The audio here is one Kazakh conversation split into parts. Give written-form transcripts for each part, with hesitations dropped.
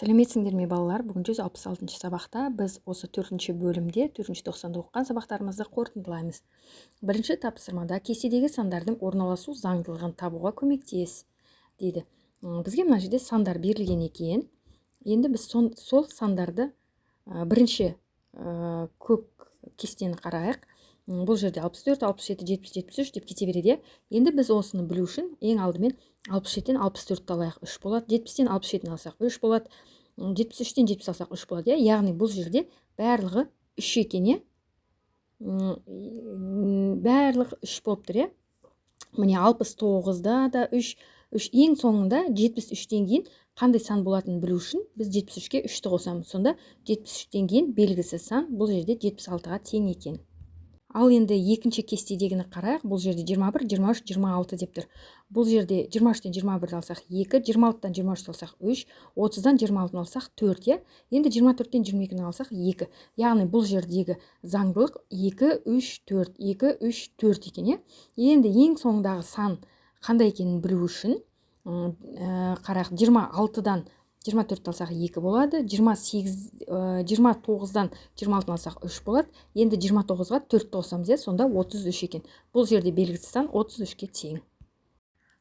Сәлеметсіңдер ме балалар? Бүгін 166 сабақта біз осы 4-ші бөлімде 4-ші тоқсанда оқыған сабақтарымызды қорытындылаймыз. Бірінші тапсырмада кестедегі сандардың орналасу заңдылығын табуға көмектес дейді. Бізге мына жерде сандар берілген екен. Енді біз сол сандарды бірінші көк кестені қарайық. Бұл жерде 64, 67, 70, 73 деп кете береді. Енді біз осыны білу үшін ең алдымен 67-тен 64-ті алайық, 3 болады. 70-тен 67-ні алсақ, 3 болады. 73-тен 70 алсақ, 3 болады. Яғни бұл жерде барлығы 3 екен. Барлығы 3 болып тұр. Міне 69-да да 3. Ең соңында 73-тен кейін қандай сан болатынын білу үшін біз 73-ке 3-ті қосамыз. Сонда 73-тен кейін белгісіз сан бұл жерде 76-ға тең екен. Ал енді екінші кестедегіні қарайық. Бұл жерде 21, 23, 26 деп тұр. Бұл жерде 23-тен 21 алсақ 2, 26-тан 23 алсақ 3, 30-дан 26 алсақ 4. Енді 24-тен 22-ні алсақ 2. Яғни бұл жердегі заңдылық 2, 3, 4, 2, 3, 4 екен. Енді ең соңындағы сан қандай екенін білу үшін қарайық. 26-дан 24 алсақ 2 болады, 29-дан 26 алсақ 3 болады. Енді 29-ға 4 қосамыз, сонда 33 екен. Бұл жерде белгісіз сан 33-ке тең.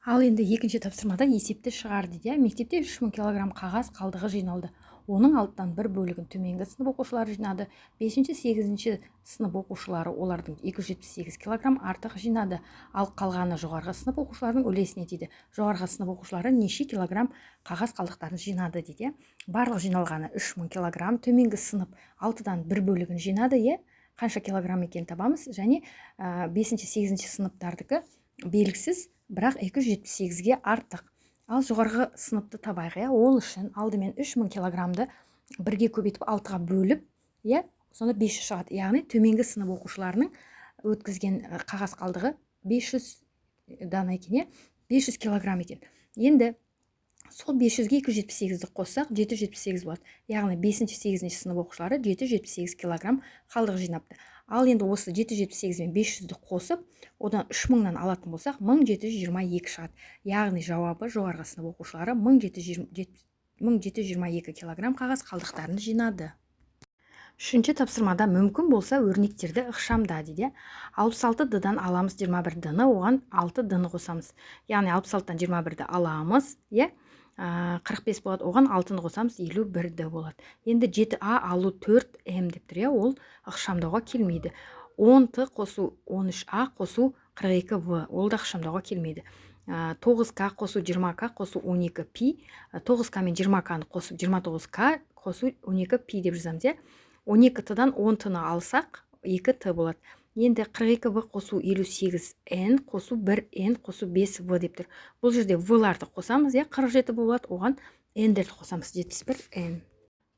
Ал енді екінші тапсырмада есепті шығар дейді. Мектепте 3000 кг қағаз қалдығы жиналды. Оның алтыдан бір бөлігін төменгі сынып оқушылары жинады. 5-8 сынып оқушылары олардың 278 кг артық жинады. Ал қалғаны жоғарғы сынып оқушыларының үлесіне дейді. Жоғарғы сынып оқушылары неше килограмм қағаз қалдықтарын жинады дейді. Барлық жиналғаны 3000 кг, төменгі сынып 6-дан бір бөлігін жинады. Қанша килограмм екен табамыз. Және 5-8 сыныптардікі белгісіз, бірақ 278-ге артық. Ал жоғарғы сыныпты табайық. Ол үшін алдымен 3000 килограммды бірге көбейтіп 6-ға бөліп, сонда 500 шығады. Яғни төменгі сынып оқушыларының өткізген қағаз қалдығы 500 дана екен, 500 килограмм екен. Енді сол 500-ге 278-ді қоссақ 778 болады. Яғни 5-8 сынып оқушылары 778 килограмм қалдық жинапты. Ал енді осы 778 мен 500-ді қосып, одан 3000-нан алатын болсақ 1722 шығады. Яғни жауабы жоғарғы сынып оқушылары 1722 килограмм қағаз қалдықтарын жинады. Үшінші тапсырмада мүмкін болса өрнектерді ықшамда дейді. 66-дан аламыз 21-ді, оған 6-ді қосамыз. Яғни 66-тан 21-ді аламыз, 45 болады, оған 6-ны қосамыз, 51-ді болады. Енді 7А алу 4М деп тұр, ол ықшамдауға келмейді. 10-ті қосу 13А қосу 42В, ол да ықшамдауға келмейді. 9К қосу 20К қосу 12Пи, 9К мен 20К-ны қосып 29К қосу 12Пи деп жазамыз. 12-тыдан 10-тыны алсақ 2Т болады. Енді 42В қосу 58Н қосу 1Н қосу 5В деп тұр. Бұл жерде В-ларды қосамыз, 47 болады, оған Н-дерді қосамыз, 71Н.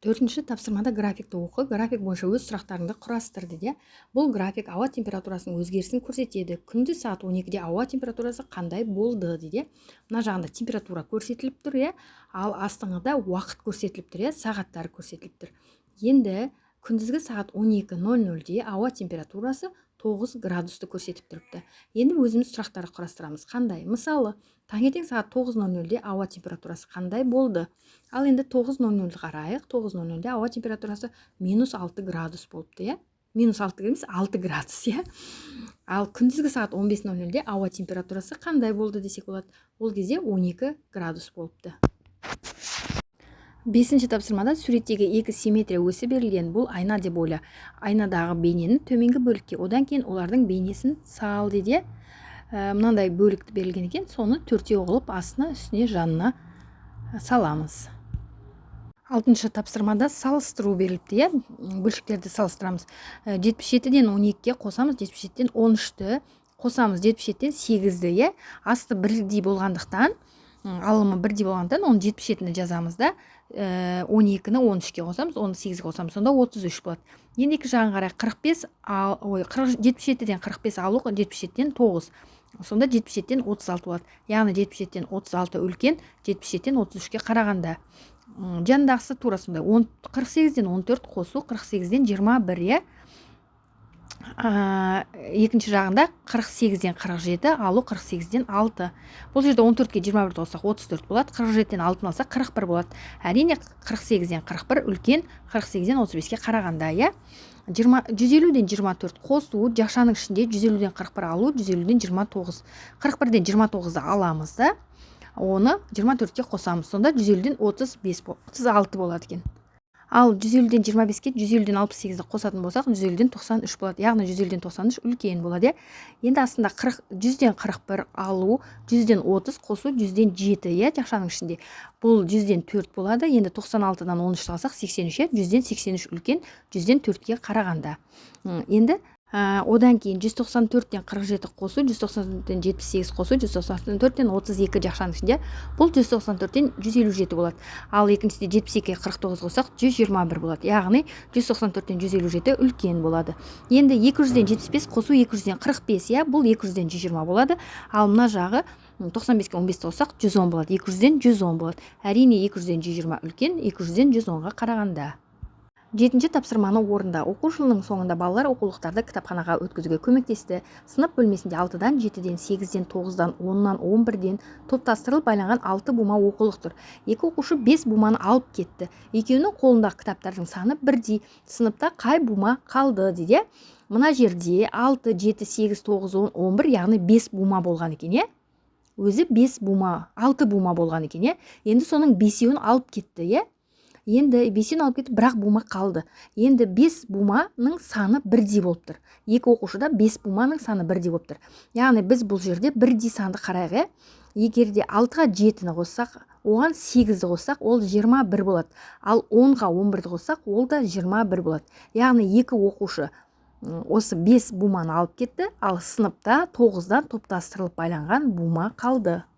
Төртінші тапсырмада графикті оқы. График бойынша өз сұрақтарыңды құрастыр дейді. Бұл график ауа температурасының өзгерісін көрсетеді. Күндіз сағат 12-де ауа температурасы қандай болды дейді. Мына жағында температура көрсетіліп тұр, ал астыңғыда уақыт көрсетіліп тұр, сағаттары көрсетіліп тұр. Енді күндізгі сағат 12:00-де ауа температурасы 9 градусты көрсетіп тұрыпты. Енді өзіміз сұрақтарды құрастырамыз. Қандай? Мысалы, таңертең сағат 9:00-де ауа температурасы қандай болды? Ал енді 9:00-ді қарайық. 9:00-де ауа температурасы -6 градус болыпты, -6 емес, 6 градус, Ал күндізгі сағат 15:00-де ауа температурасы қандай болды десек болады? Ол кезде 12 градус болыпты. Бесінші тапсырмада суреттегі екі симметрия өсі берілген. Бұл айна деп ойла. Айнадағы бейнені төменгі бөлікке, одан кейін олардың бейнесін сал дейді. Мынандай бөлікті берілген екен, соны төртеу қылып астына, үстіне, жанына саламыз. Алтыншы тапсырмада салыстыру беріліпті, бөлшектерді салыстырамыз. 77-ден 12-ке қосамыз, 77-ден 13-ті қосамыз, 77-ден 8-ді, асты бірдей болғандықтан, алымы бірдей болғандықтан, оны 77-ні жазамыз да, 12-ні 13-ке қосамыз, оны 8-ге қосамыз, сонда 33 болады. Енді екі жағын қарай 77-ден 45 алу, 77-ден 9. Сонда 77-ден 36 болады. Яғни 77-ден 36 үлкен, 77-ден 33-ке қарағанда. Жандағысы тура сондай. 48-ден 14 қосу, 48-ден 21, екінші жағында 48-ден 47 алу 48-ден 6. Бұл жерде 14-ке 21-ді қоссақ 34 болады. 47-ден 6-ны алсақ 41 болады. Әрине 48-ден 41 үлкен 48-ден 35-ке қарағанда, иә. 150-ден 24 қосу, жақшаның ішінде 150-ден 41 алу, 150-ден 29. 41-ден 29-ды аламыз да, оны 24-ке қосамыз. Сонда 150-ден 36 болады екен. Ал 150-ден 25-ке 150-ден 68-ді қосатын болсақ, 150-ден 93 болады. Яғни 150-ден 93 үлкен болады. Енді астында 100-ден 41 алу, 100-ден 30 қосу, 100-ден 7, жақшаның ішінде. Бұл 100-ден 4 болады. Енді 96-дан 13 алсақ 83, 100-ден 83 үлкен, 100-ден 4-ке қарағанда. Енді одан кейін 194-ден 47 қосу, 194-ден 78 қосу, 194-ден 32 жақшаның ішінде. Бұл 194-ден 157 болады. Ал екіншісінде 72-ге 49 қосақ 121 болады. Яғни 194-ден 157 үлкен болады. Енді 200-ден 75 қосу 200-ден 45, бұл 200-ден 120 болады. Ал мына жағы 95-ке 15 қоссақ 110 болады. 200-ден 110 болады. Әрине 200-ден 120 үлкен, 200-ден 110-ға қарағанда. 7-ші тапсырманы орында. Оқу жылының соңында балалар оқулықтарды кітапханаға өткізуге көмектесті. Сынып бөлмесінде 6-дан 7-ден 8-ден 9-дан 10-нан 11-ден топтастырылып байланған 6 бума оқулық тұр. Екі оқушы 5 буманы алып кетті. Екеуінің қолындағы кітаптардың саны бірдей. Сыныпта қай бума қалды дейді. Мына жерде 6, 7, 8, 9, 10, 11, яғни 5 бума болған екен, өзі 5 бума, 6 бума болған екен, енді соның 5-еуін алып кетті, Енді 5-ін алып кетіп, бірақ бума қалды. Енді 5 буманың саны бірдей болып тұр. Екі оқушыда 5 буманың саны бірдей болып тұр. Яғни біз бұл жерде бірдей санды қарайық. Егерде 6-ға 7-ні қоссақ, оған 8-ді қоссақ, ол 21 болады. Ал 10-ға 11-ді қоссақ, ол да 21 болады. Яғни екі оқушы осы 5 буманы алып кетті, ал сыныпта 9-дан топтастырылып байланған бума қалды.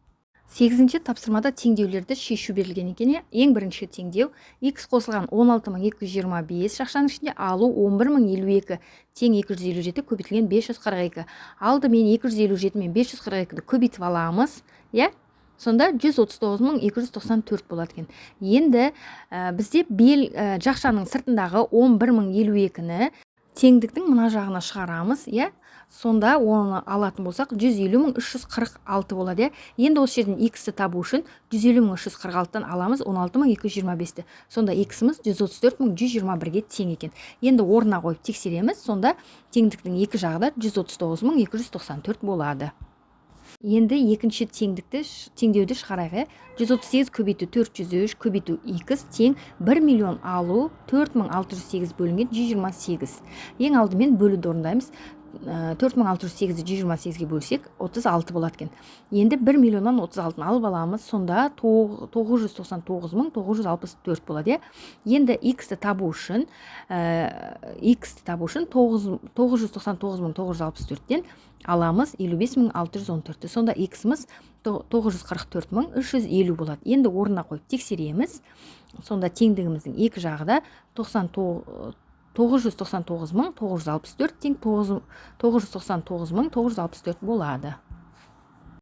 8-ші тапсырмада теңдеулерді шешу берілген екен. Ең бірінші теңдеу x қосылған 16225 жақшаның ішінде алу 11052 тең 257 көбейтілген 542. Алдымен 257 мен 542-ді көбейтіп аламыз, сонда 139294 болады екен. Енді бізде бел жақшаның сыртындағы 11052-ні теңдіктің мына жағына шығарамыз, сонда оны алатын болсақ 150346 болады. Енді осы жерден x-ті табу үшін 150346-тан аламыз 16225-ті. Сонда x-іміз 134121-ге тең екен. Енді орнына қойып тексереміз, сонда теңдіктің екі жағы да 139294 болады. Енді екінші теңдеуді шығарайық. 138 көбейту 403 көбейту x тең 1 миллион алу 4608 бөлінген 128. Ең алдымен бөлуді орындаймыз. 4608-ді 128-ге бөлсек 36 болады екен. Енді 1 миллионнан 36-ны алып аламыз, сонда 999964 болады. Енді x-ті табу үшін 999964-тен аламыз 55614-ті. Сонда x-іміз 944350 болады. Енді орнына қойып тексереміз. Сонда теңдігіміздің екі жағы да 999.964 тең 999.964 болады.